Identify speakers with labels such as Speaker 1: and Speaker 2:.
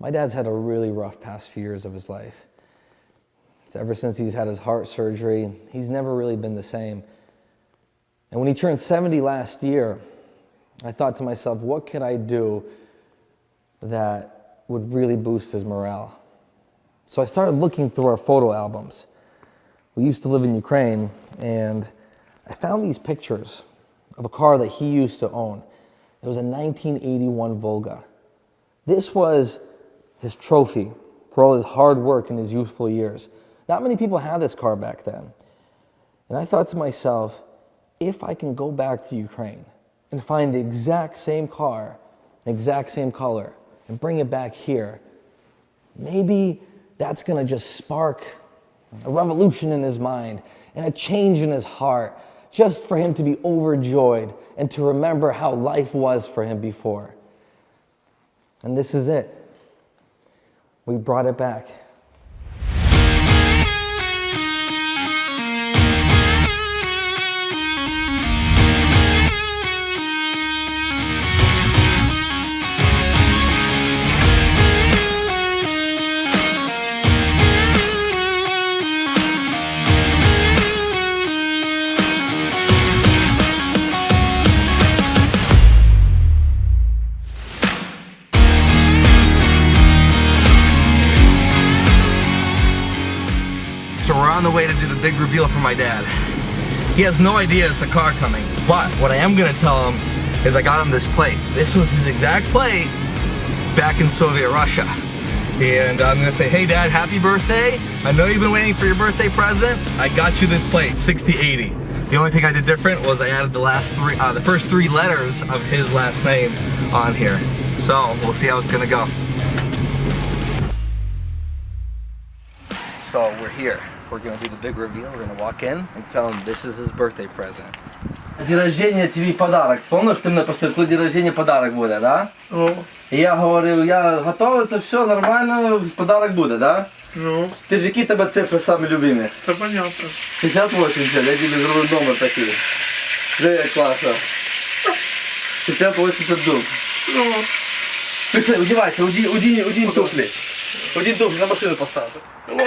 Speaker 1: My dad's had a really rough past few years of his life. Ever since he's had his heart surgery, he's never really been the same. And when he turned 70 last year, I thought to myself, what could I do that would really boost his morale? So I started looking through our photo albums. We used to live in Ukraine, and I found these pictures of a car that he used to own. It was a 1981 Volga. This was his trophy for all his hard work in his youthful years. Not many people had this car back then. And I thought to myself, if I can go back to Ukraine and find the exact same car, exact same color, and bring it back here, maybe that's gonna just spark a revolution in his mind and a change in his heart, just for him to be overjoyed and to remember how life was for him before. And this is it. We brought it back.
Speaker 2: So we're on the way to do the big reveal for my dad. He has no idea it's a car coming, but what I am gonna tell him is I got him this plate. This was his exact plate back in Soviet Russia. And I'm gonna say, hey Dad, happy birthday. I know you've been waiting for your birthday present. I got you this plate, 6080. The only thing I did different was I added the first three letters of his last name on here. So we'll see how it's gonna go. So we're here. We're gonna do the big reveal. We're gonna walk in and tell him this is his birthday present. День рождения тобі подарок. Помниш, ти мене просив, коли день рождения подарок буде, да?
Speaker 3: Ну.
Speaker 2: І я говорив, я готовий, це все нормально, подарок буде, да?
Speaker 3: Ну.
Speaker 2: Ти ж які тебе цифри самі любимі?
Speaker 3: Це понятно.
Speaker 2: 68, я тобі зробив номер такий. Де як класно. 68 дуб.
Speaker 3: Ну.
Speaker 2: Пішли, одівайся, одінь туфлі. Одінь туфлі, на машину поставити.
Speaker 3: Ну.